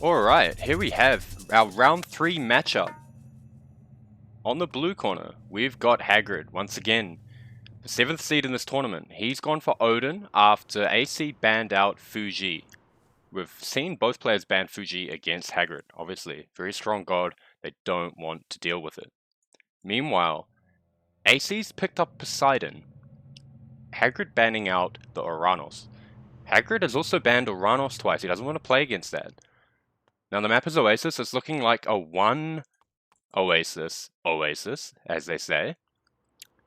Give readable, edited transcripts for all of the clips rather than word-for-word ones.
Alright, here we have our round 3 matchup. On the blue corner, we've got Hagrid, once again, the 7th seed in this tournament. He's gone for Odin after AC banned out Fuji. We've seen both players ban Fuji against Hagrid, obviously. Very strong god, they don't want to deal with it. Meanwhile, AC's picked up Poseidon. Hagrid banning out the Oranos. Hagrid has also banned Oranos twice, he doesn't want to play against that. Now the map is Oasis, it's looking like a 1 Oasis, as they say.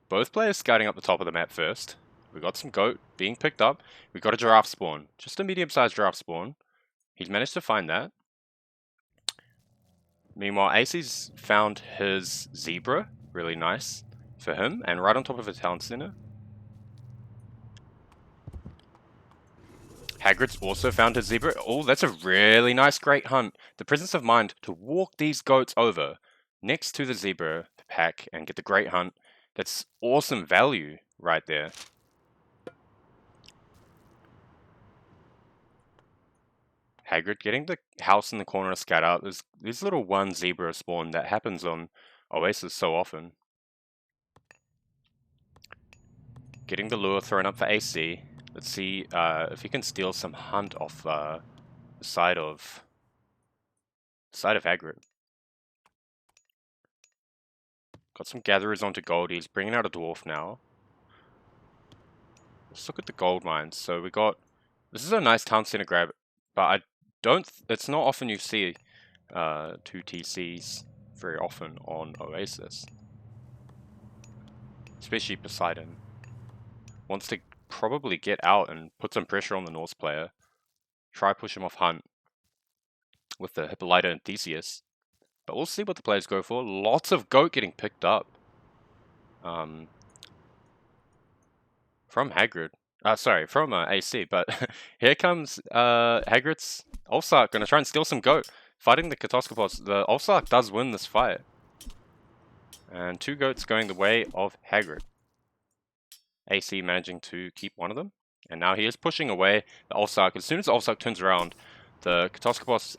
Both players scouting up the top of the map first. We got some goat being picked up. We got a giraffe spawn, just a medium-sized giraffe spawn. He's managed to find that. Meanwhile, AC's found his zebra, really nice for him, and right on top of a town center. Hagrid's also found his zebra. Oh, that's a really nice great hunt. The presence of mind to walk these goats over next to the zebra pack and get the great hunt. That's awesome value right there. Hagrid getting the house in the corner to scout out. There's this little one zebra spawn that happens on Oasis so often. Getting the lure thrown up for AC. Let's see if he can steal some hunt off the side of Hagrid. Got some gatherers onto gold. He's bringing out a dwarf now. Let's look at the gold mines. So we got, this is a nice town center grab, but I don't, it's not often you see 2 TCs very often on Oasis. Especially Poseidon. Wants to probably get out and put some pressure on the Norse player. Try push him off hunt with the Hippolyta and Theseus. But we'll see what the players go for. Lots of goat getting picked up. From Hagrid. Sorry, from AC, but here comes Hagrid's Ulsark, gonna try and steal some goat. Fighting the Katoskopos. The Ulsark does win this fight. And 2 goats going the way of Hagrid. AC managing to keep one of them. And now he is pushing away the Ulsark. As soon as the Ulsark turns around, the Katoskopos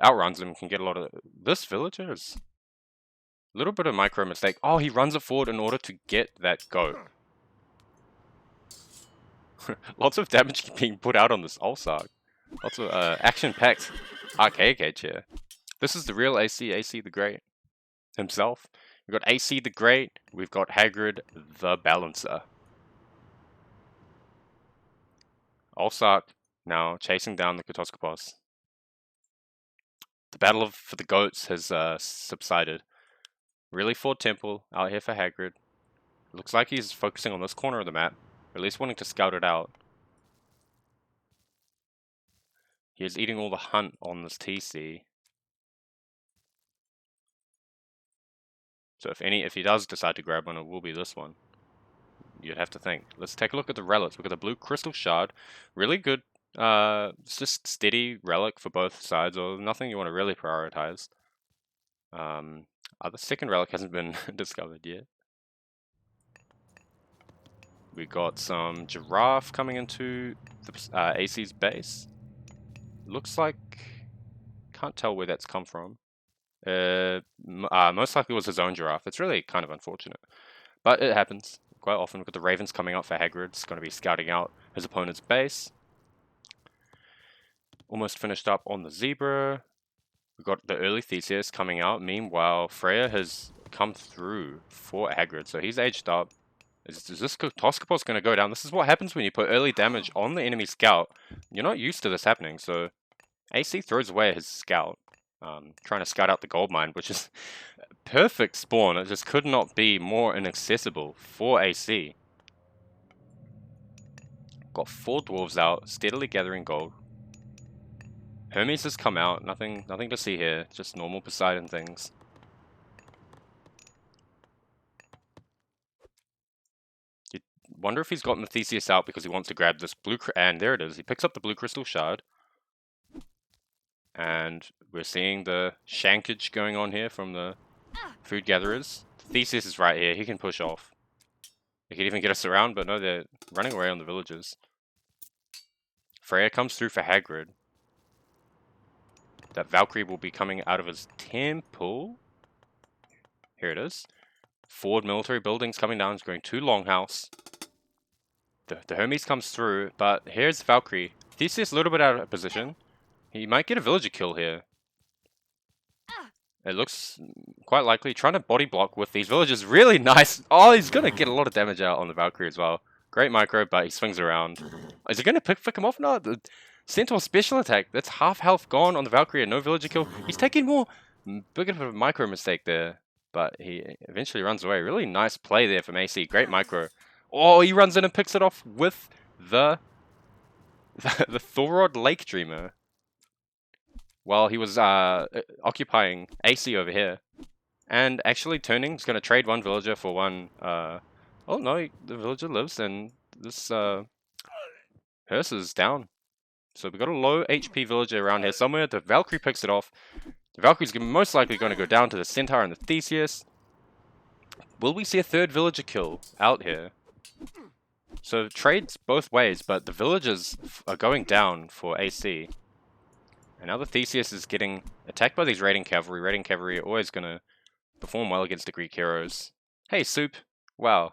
outruns him and can get a lot of... This villager is a little bit of micro mistake. Oh, he runs it forward in order to get that goat. Lots of damage being put out on this Ulsark. Lots of action-packed arcade cage here. This is the real AC the Great himself. We've got AC the Great, we've got Hagrid the Balancer. Ulsark now chasing down the Katoskopos. The battle for the goats has subsided. Really Ford Temple out here for Hagrid. Looks like he's focusing on this corner of the map, or at least wanting to scout it out. He is eating all the hunt on this TC. So if he does decide to grab one, it will be this one. You'd have to think. Let's take a look at the relics. We've got the blue crystal shard. Really good. It's just steady relic for both sides, or nothing you want to really prioritize. The second relic hasn't been discovered yet. We got some giraffe coming into the AC's base. Looks like, can't tell where that's come from. Most likely it was his own giraffe. It's really kind of unfortunate, but it happens quite often. We've got the ravens coming up for Hagrid. It's going to be scouting out his opponent's base. Almost finished up on the zebra. We've got the early Theseus coming out. Meanwhile, Freya has come through for Hagrid, so he's aged up. Is this Katoskopos going to go down? This is what happens when you put early damage on the enemy scout. You're not used to this happening, so AC throws away his scout. Trying to scout out the gold mine, which is a perfect spawn. It just could not be more inaccessible for AC. Got 4 dwarves out, steadily gathering gold. Hermes has come out, nothing to see here, just normal Poseidon things. You wonder if he's gotten the Theseus out because he wants to grab this blue, and there it is, he picks up the blue crystal shard. And we're seeing the shankage going on here from the food gatherers. Theseus is right here, he can push off. He can even get us around, but no, they're running away on the villagers. Freya comes through for Hagrid. that Valkyrie will be coming out of his temple. Here it is. Forward military buildings coming down. He's going to Longhouse. The Hermes comes through, but here's Valkyrie. Theseus a little bit out of position. He might get a villager kill here. It looks quite likely. Trying to body block with these villagers. Really nice. Oh, he's going to get a lot of damage out on the Valkyrie as well. Great micro, but he swings around. Is he going to pick him off? No. The Centaur special attack. That's half health gone on the Valkyrie and no villager kill. He's taking more. Big of a micro mistake there. But he eventually runs away. Really nice play there from AC. Great micro. Oh, he runs in and picks it off with the Thorod Lake Dreamer. While he was occupying AC over here. And actually turning, he's going to trade one villager for one... oh no, the villager lives and this hearse is down. So we've got a low HP villager around here somewhere. The Valkyrie picks it off. The Valkyrie's most likely going to go down to the Centaur and the Theseus. Will we see a third villager kill out here? So trades both ways, but the villagers are going down for AC. And now the Theseus is getting attacked by these raiding cavalry. Raiding cavalry are always going to perform well against the Greek heroes. Hey, Soup. Wow.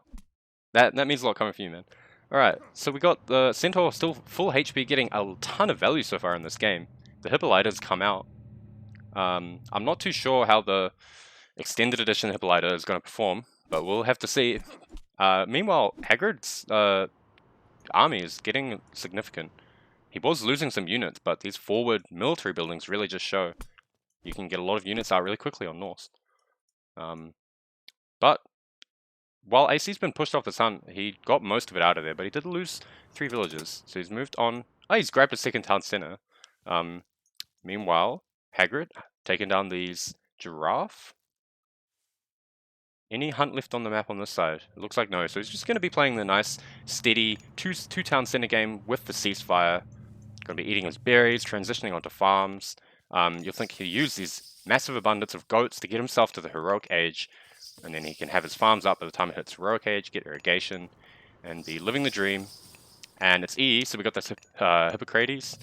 That means a lot coming from you, man. Alright, so we got the Centaur still full HP, getting a ton of value so far in this game. The Hippolyta's come out. I'm not too sure how the extended edition Hippolyta is going to perform, but we'll have to see. Meanwhile, Hagrid's army is getting significant. He was losing some units, but these forward military buildings really just show you can get a lot of units out really quickly on Norse. But while AC's been pushed off the sun, he got most of it out of there, but he did lose 3 villages. So he's moved on. Oh, he's grabbed a second town center. Meanwhile, Hagrid taking down these giraffe. Any hunt left on the map on this side? It looks like no. So he's just going to be playing the nice, steady two town center game with the ceasefire. Going to be eating his berries, transitioning onto farms. You'll think he'll use these massive abundance of goats to get himself to the heroic age. And then he can have his farms up by the time it hits heroic age, get irrigation, and be living the dream. And it's EE, so we got this Hippocrates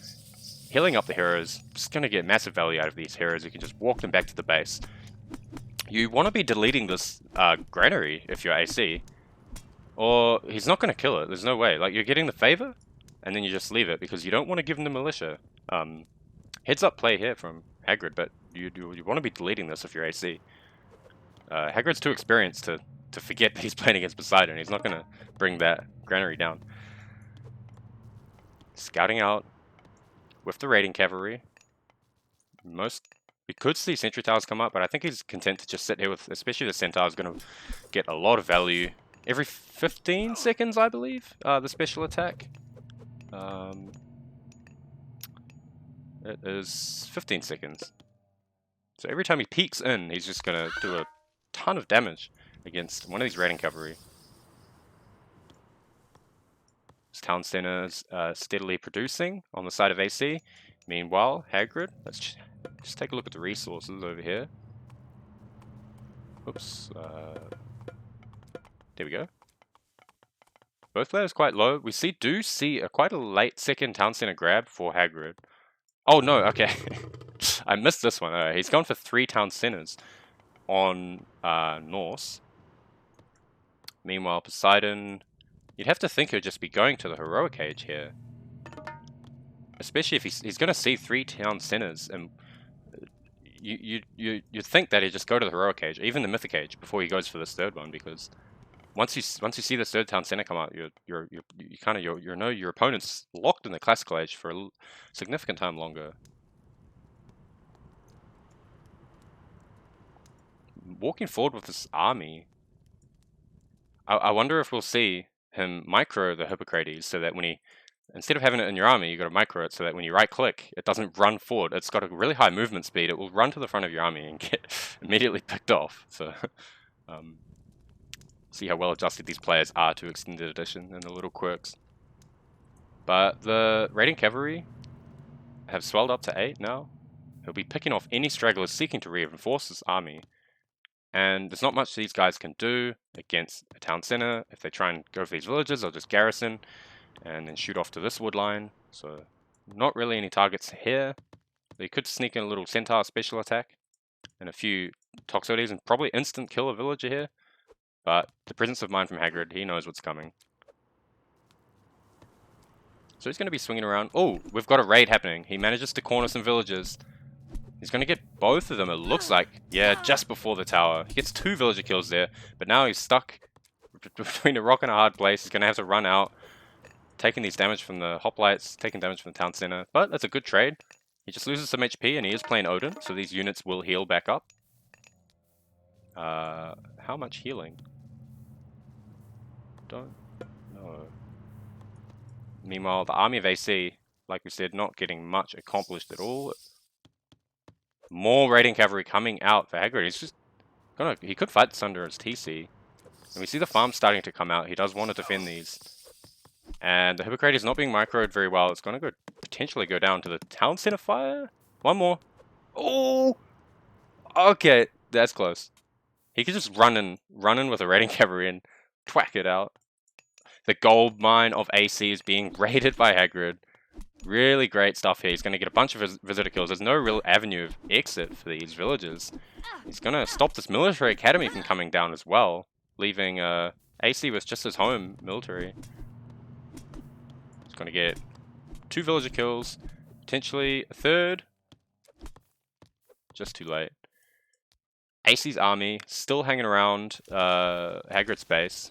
healing up the heroes. Just going to get massive value out of these heroes. You can just walk them back to the base. You want to be deleting this granary if you're AC, or he's not going to kill it. There's no way. Like, you're getting the favor, and then you just leave it because you don't want to give him the militia. Heads up play here from Hagrid, but you want to be deleting this if you're AC. Hagrid's too experienced to forget that he's playing against Poseidon. He's not going to bring that granary down. Scouting out with the raiding cavalry. We could see sentry towers come up, but I think he's content to just sit here with, especially the Centaur is going to get a lot of value every 15 seconds, I believe, the special attack. It is 15 seconds. So every time he peeks in, he's just going to do a ton of damage against one of these raiding cavalry. This town center is steadily producing on the side of AC. Meanwhile, Hagrid, let's just take a look at the resources over here. Oops. There we go. Both players quite low. We do see quite a late second town center grab for Hagrid. Oh no, okay. I missed this one. He's gone for 3 town centers on Norse. Meanwhile, Poseidon, you'd have to think he'll just be going to the heroic age here. Especially if he's going to see 3 town centers, and you'd think that he'd just go to the heroic age, even the mythic age, before he goes for this third one, because once you see the third town center come out, your opponent's locked in the classical age for a significant time longer. Walking forward with this army, I wonder if we'll see him micro the Hippocrates so that when he, instead of having it in your army, you got to micro it so that when you right click, it doesn't run forward. It's got a really high movement speed. It will run to the front of your army and get immediately picked off. So, see how well adjusted these players are to Extended Edition and the little quirks. But the raiding cavalry have swelled up to 8 now. He'll be picking off any stragglers seeking to reinforce his army. And there's not much these guys can do against a town center. If they try and go for these villages, they'll just garrison and then shoot off to this wood line. So not really any targets here. They could sneak in a little Centaur special attack and a few Toxotes and probably instant kill a villager here. But the presence of mind from Hagrid, he knows what's coming. So he's going to be swinging around. Oh, we've got a raid happening. He manages to corner some villagers. He's going to get both of them, it looks like. Yeah, just before the tower. He gets 2 villager kills there. But now he's stuck between a rock and a hard place. He's going to have to run out. Taking these damage from the hoplites, taking damage from the town center. But that's a good trade. He just loses some HP and he is playing Odin. So these units will heal back up. How much healing? Don't know. Meanwhile, the army of AC, like we said, not getting much accomplished at all. More raiding cavalry coming out for Hagrid. He's just gonna, he could fight this under his TC. And we see the farm starting to come out. He does want to defend these. And the Hippocrate is not being microed very well. It's gonna go potentially go down to the town center fire. One more. Oh! Okay, that's close. He could just run in with a raiding cavalry and twack it out. The gold mine of AC is being raided by Hagrid. Really great stuff here. He's going to get a bunch of visitor kills. There's no real avenue of exit for these villagers. He's going to stop this military academy from coming down as well, leaving AC with just his home military. He's going to get 2 villager kills, potentially a 3rd. Just too late. AC's army still hanging around Hagrid's base.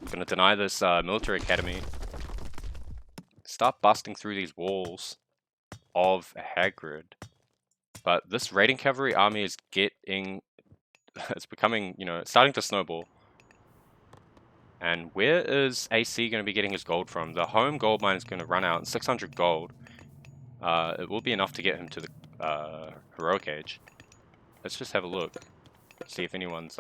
Going to deny this military academy. Start busting through these walls of Hagrid. But this raiding cavalry army is getting... it's becoming, you know, it's starting to snowball. And where is AC going to be getting his gold from? The home gold mine is going to run out, 600 gold. It will be enough to get him to the heroic age. Let's just have a look. See if anyone's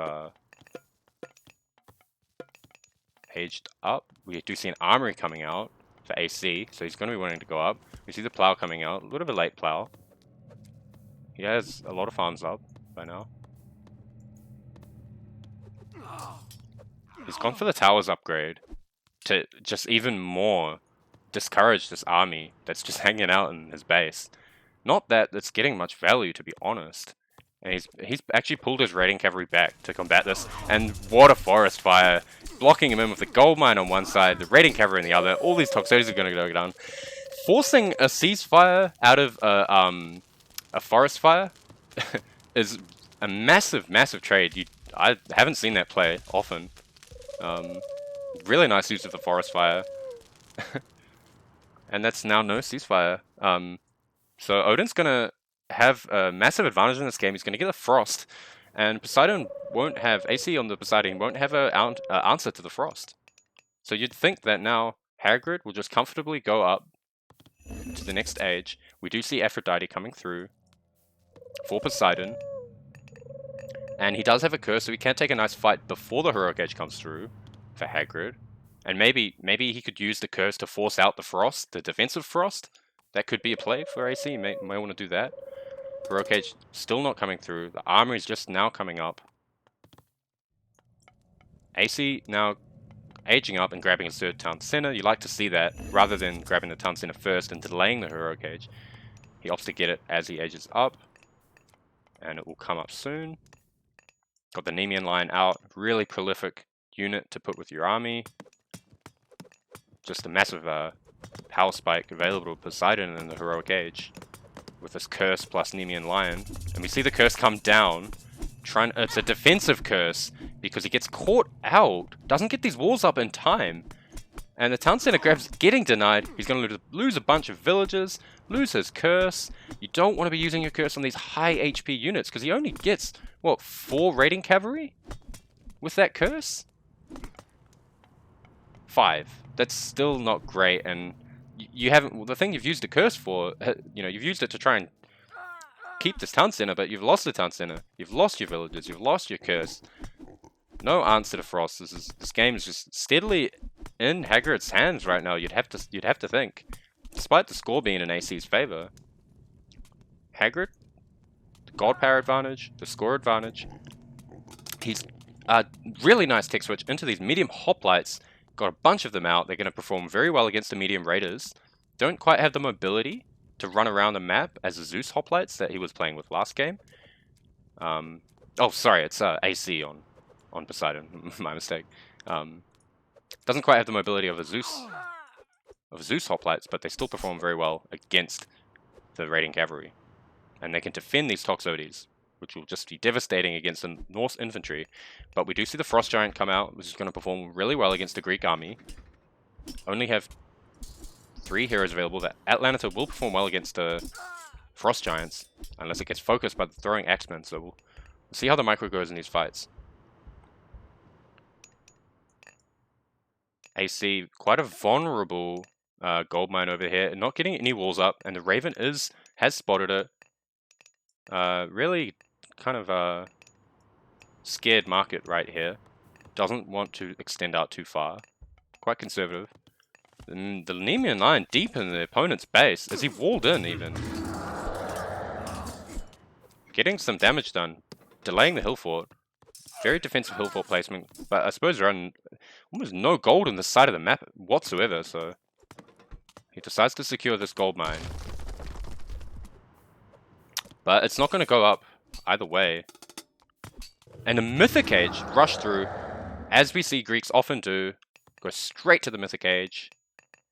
aged up. We do see an armory coming out for AC, so he's going to be wanting to go up. We see the plow coming out, a little bit late plow. He has a lot of farms up by now. He's gone for the towers upgrade to just even more discourage this army that's just hanging out in his base. Not that it's getting much value, to be honest. And he's actually pulled his raiding cavalry back to combat this. And what a forest fire. Blocking him in with the gold mine on one side, the raiding cavalry on the other. All these Toxotes are going to go down. Forcing a ceasefire out of a forest fire is a massive, massive trade. I haven't seen that play often. Really nice use of the forest fire. And that's now no ceasefire. So Odin's going to have a massive advantage in this game. He's going to get a frost. And Poseidon won't have, AC on the Poseidon won't have an answer to the frost. So you'd think that now Hagrid will just comfortably go up to the next age. We do see Aphrodite coming through for Poseidon. And he does have a curse, so he can take a nice fight before the heroic age comes through for Hagrid. And maybe he could use the curse to force out the frost, the defensive frost. That could be a play for AC. He may want to do that. Heroic age still not coming through. The armory is just now coming up. AC now aging up and grabbing his 3rd town center. You like to see that rather than grabbing the town center first and delaying the heroic age. He opts to get it as he ages up, and it will come up soon. Got the Nemean line out. Really prolific unit to put with your army. Just a massive power spike available to Poseidon in the heroic age with this curse plus Nemean lion. And we see the curse come down. It's a defensive curse because he gets caught out. Doesn't get these walls up in time. And the town center grabs getting denied. He's going to lose a bunch of villagers, lose his curse. You don't want to be using your curse on these high HP units because he only gets, what, 4 raiding cavalry with that curse? 5. That's still not great, and you haven't. Well, the thing you've used the curse for, you know, you've used it to try and keep this town center, but you've lost the town center. You've lost your villagers. You've lost your curse. No answer to frost. This game is just steadily in Hagrid's hands right now. You'd have to think, despite the score being in AC's favor. Hagrid, the gold power advantage, the score advantage. He's really nice tech switch into these medium hoplites. Got a bunch of them out. They're going to perform very well against the medium raiders. Don't quite have the mobility to run around the map as the Zeus hoplites that he was playing with last game. Oh, sorry, it's AC on Poseidon. My mistake. Doesn't quite have the mobility of a Zeus hoplites, but they still perform very well against the raiding cavalry, and they can defend these Toxotes, which will just be devastating against the Norse infantry. But we do see the Frost Giant come out, which is going to perform really well against the Greek army. Only have 3 heroes available. That Atlanta will perform well against the Frost Giants, unless it gets focused by the throwing axemen, so we'll see how the micro goes in these fights. AC, quite a vulnerable gold mine over here, not getting any walls up, and the Raven has spotted it. Really kind of scared market right here. Doesn't want to extend out too far. Quite conservative. And the Nemean line deep in the opponent's base, as he walled in even. Getting some damage done. Delaying the hill fort. Very defensive hill fort placement, but I suppose there are almost no gold on this side of the map whatsoever, so he decides to secure this gold mine. But it's not going to go up either way. And the Mythic Age rush through, as we see Greeks often do, go straight to the Mythic Age.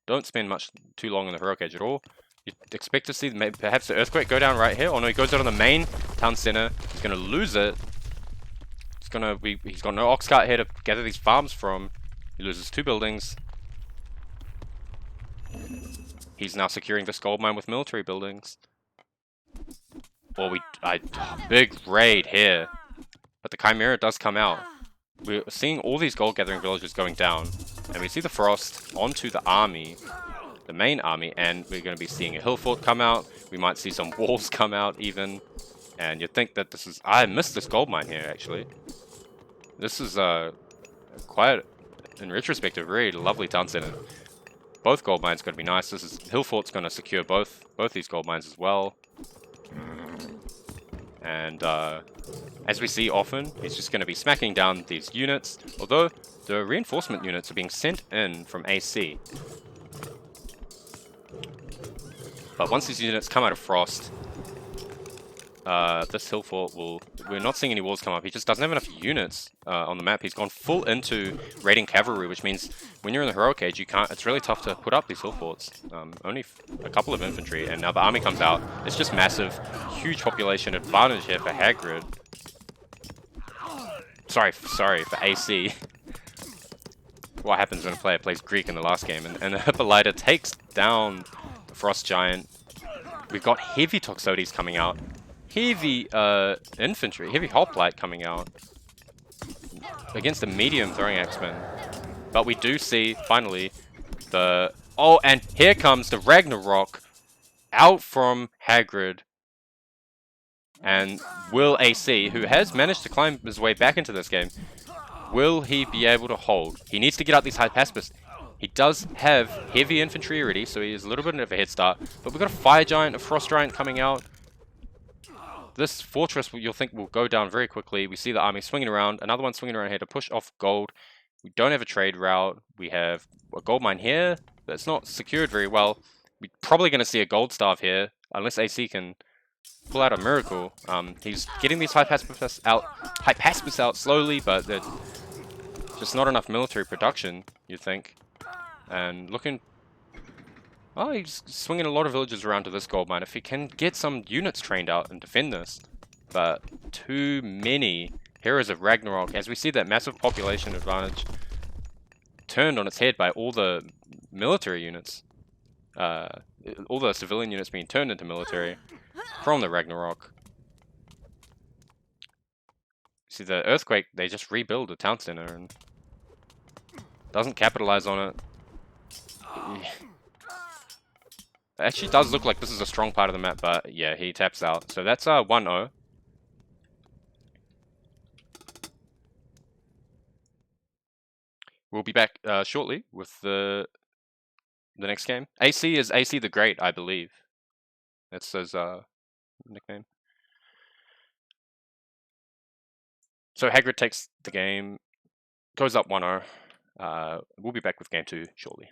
Don't spend too long in the Heroic Age at all. You'd expect to see perhaps the Earthquake go down right here. Oh no, he goes out on the main town center. He's going to lose it. He's got no ox cart here to gather these farms from. He loses 2 buildings. He's now securing this gold mine with military buildings. Or big raid here. But the Chimera does come out. We're seeing all these gold gathering villages going down. And we see the Frost onto the army. The main army. And we're going to be seeing a hill fort come out. We might see some walls come out even. And you'd think that this is... I missed this gold mine here actually. This is quite, in retrospect, a very lovely town center. Both gold mines going to be nice. Hill fort's going to secure both these gold mines as well. And as we see often, he's just going to be smacking down these units. Although the reinforcement units are being sent in from AC. But once these units come out of Frost, this hill fort we're not seeing any walls come up. He just doesn't have enough units on the map. He's gone full into raiding cavalry, which means when you're in the Heroic Age, it's really tough to put up these hill forts. Only a couple of infantry, and now the army comes out. It's just massive, huge population advantage here for Hagrid. Sorry, for AC. What happens when a player plays Greek in the last game, and Hippolyta takes down the Frost Giant. We've got heavy Toxotes coming out. Heavy infantry, heavy hoplite coming out against the medium throwing axemen. But we do see, finally, oh, and here comes the Ragnarok out from Hagrid. And will AC, who has managed to climb his way back into this game, will he be able to hold? He needs to get out these high pacifists. He does have heavy infantry already, so he has a little bit of a head start. But we've got a Fire Giant, a Frost Giant coming out. This fortress, you'll think, will go down very quickly. We see the army swinging around, another one swinging around here to push off gold. We don't have a trade route. We have a gold mine here that's not secured very well. We're probably going to see a gold staff here, unless AC can pull out a miracle. He's getting these high pacifists out slowly, but there's just not enough military production, you'd think. And looking... Oh, he's swinging a lot of villagers around to this gold mine. If he can get some units trained out and defend this. But too many heroes of Ragnarok. As we see that massive population advantage turned on its head by all the military units. All the civilian units being turned into military from the Ragnarok. See, the Earthquake, they just rebuild the town center and doesn't capitalize on it. It actually does look like this is a strong part of the map, but yeah, he taps out. So that's 1-0. We'll be back shortly with the next game. AC is AC the Great, I believe. That's his nickname. So Hagrid takes the game, goes up 1-0. We'll be back with game 2 shortly.